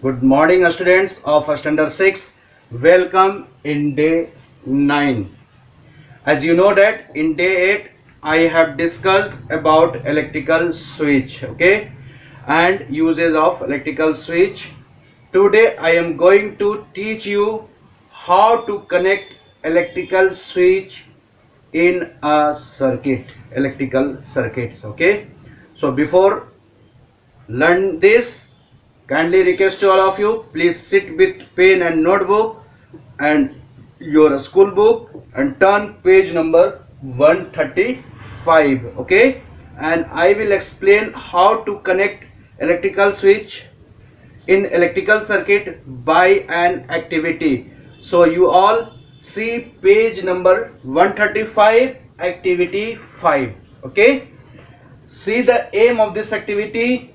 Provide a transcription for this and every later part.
Good morning, students of standard 6. Welcome in day 9. As you know that in day 8 I have discussed about electrical switch, okay, and uses of electrical switch. Today I am going to teach you how to connect electrical switch in a circuit, electrical circuits, okay. So before learn this, kindly request to all of you, please sit with pen and notebook and your school book and turn page number 135, okay, and I will explain how to connect electrical switch in electrical circuit by an activity. So you all see page number 135, activity 5, okay. See the aim of this activity: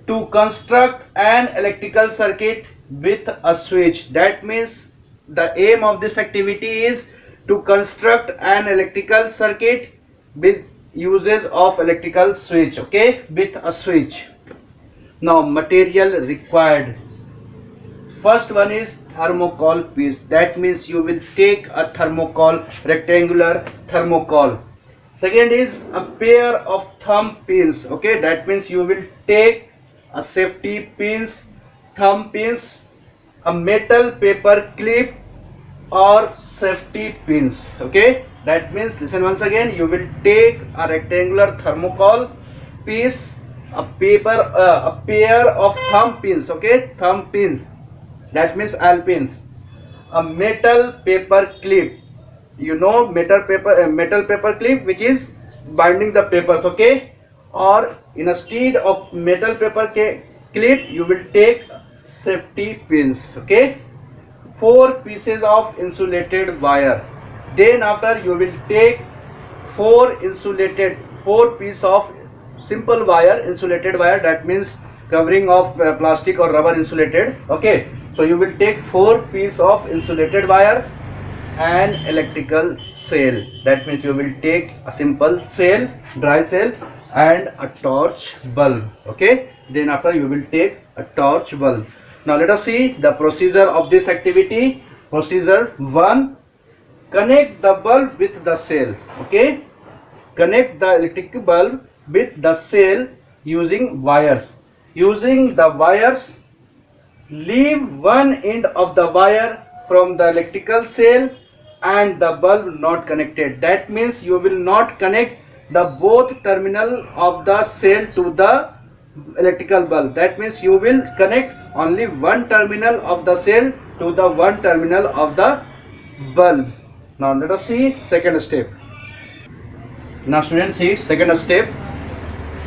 to construct an electrical circuit with a switch. That means the aim of this activity is to construct an electrical circuit with uses of electrical switch, okay, with a switch. Now material required: first one is thermocol piece. That means you will take a thermocol, rectangular thermocol. Second is a pair of thumb pins, okay. That means you will take a safety pins, thumb pins, a metal paper clip or safety pins, okay. That means, listen once again, you will take a rectangular thermocol piece, a pair of thumb pins, okay, thumb pins, that means L pins, a metal paper clip, you know, metal paper clip which is binding the papers, okay, or instead of metal paper clip you will take safety pins, okay. Four pieces of insulated wire. Then after you will take four piece of simple wire, insulated wire, that means covering of plastic or rubber insulated, okay. So you will take four piece of insulated wire, an electrical cell. That means you will take a simple cell, dry cell, and a torch bulb, okay. Then after you will take a torch bulb. Now let us see the procedure of this activity. Procedure 1: connect the bulb with the cell, okay. Connect the electric bulb with the cell using wires. Using the wires, leave one end of the wire from the electrical cell and the bulb not connected. That means you will not connect the both terminal of the cell to the electrical bulb. That means you will connect only one terminal of the cell to the one terminal of the bulb. Now let us see second step. Now students, see second step.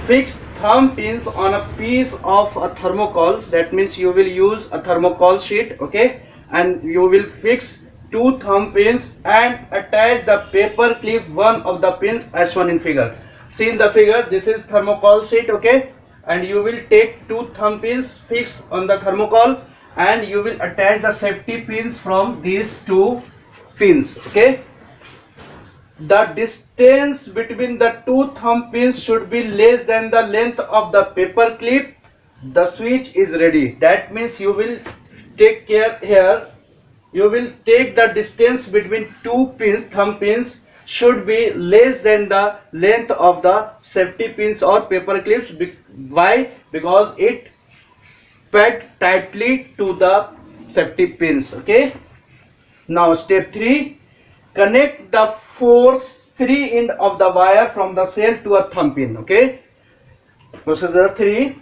Fix thumb pins on a piece of a thermocol. That means you will use a thermocol sheet, okay, and you will fix two thumb pins and attach the paper clip one of the pins as shown in figure. See in the figure, this is thermocol sheet, okay, and you will take two thumb pins fixed on the thermocol and you will attach the safety pins from these two pins, okay. The distance between the two thumb pins should be less than the length of the paper clip. The switch is ready. That means you will take care here. You will take the distance between two pins, thumb pins, should be less than the length of the safety pins or paper clips. Why? Because it pegged tightly to the safety pins, okay. Now step 3: connect the free end of the wire from the cell to a thumb pin, okay. Procedure 3: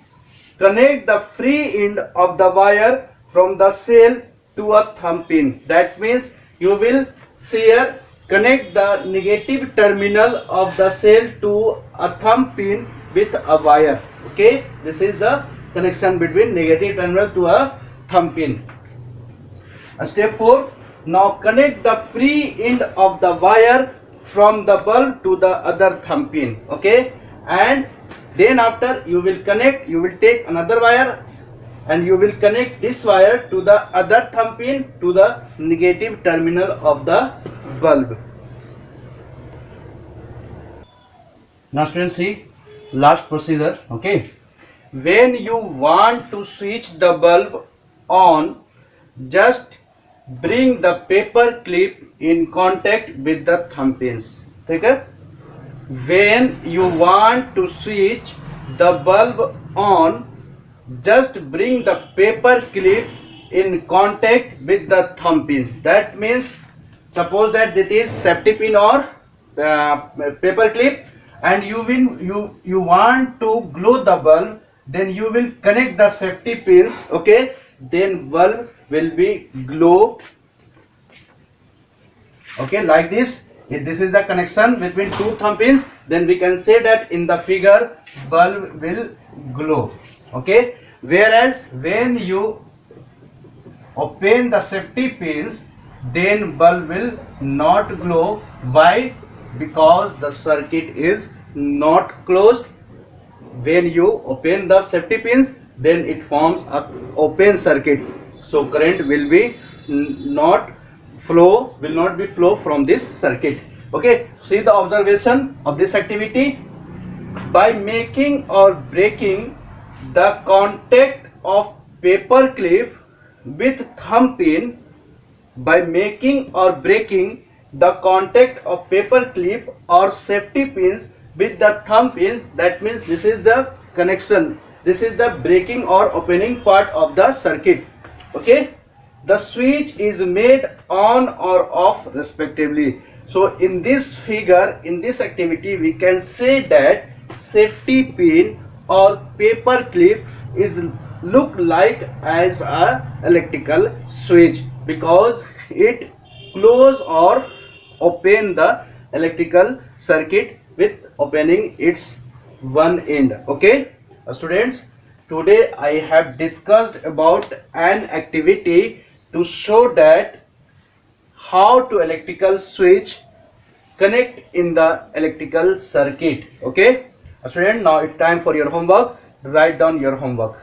connect the free end of the wire from the cell to a thumb pin. That means you will see here, connect the negative terminal of the cell to a thumb pin with a wire, okay. This is the connection between negative terminal to a thumb pin. Step 4: now connect the free end of the wire from the bulb to the other thumb pin, okay, and then after you will take another wire and you will connect this wire to the other thumb pin to the negative terminal of the bulb. Now students, see last procedure, okay. When you want to switch the bulb on, just bring the paper clip in contact with the thumb pins. Okay? When you want to switch the bulb on, just bring the paper clip in contact with the thumb pin. That means, suppose that it is safety pin or paper clip, and you want to glow the bulb, then you will connect the safety pins. Okay, then bulb will be glow. Okay, like this. If this is the connection between two thumb pins, then we can say that in the figure bulb will glow. Okay, whereas when you open the safety pins, then bulb will not glow. Why? Because the circuit is not closed. When you open the safety pins, then it forms a open circuit, so current will be not be flow from this circuit. Okay, see the observation of this activity. By making or breaking the contact of paper clip with thumb pin, by making or breaking the contact of paper clip or safety pins with the thumb pin, that means this is the connection, this is the breaking or opening part of the circuit. Okay, the switch is made on or off respectively. So in this figure, in this activity, we can say that safety pin or paper clip is look like as a electrical switch, because it close or open the electrical circuit with opening its one end. Okay, students, today I have discussed about an activity to show that how to electrical switch connect in the electrical circuit. Okay, student, now it's time for your homework. Write down your homework.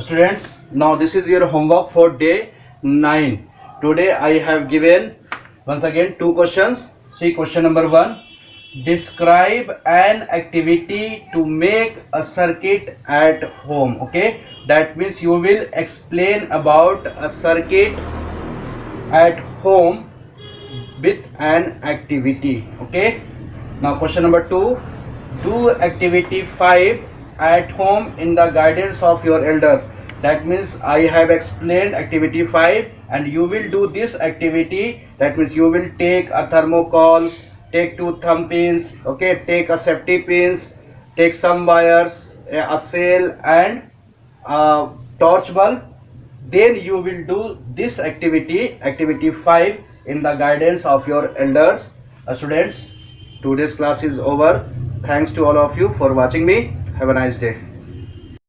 Students, now this is your homework for day 9. Today I have given once again 2 questions. See question number 1. Describe an activity to make a circuit at home. Okay, that means you will explain about a circuit at home with an activity. Okay, now question number 2. Do activity 5 at home in the guidance of your elders. That means I have explained activity 5 and you will do this activity. That means you will take a thermocol, take 2 thumb pins, okay, take a safety pins, take some wires, a cell and a torch bulb. Then you will do this activity, activity 5, in the guidance of your elders. Students, today's class is over. Thanks to all of you for watching me. Have a nice day.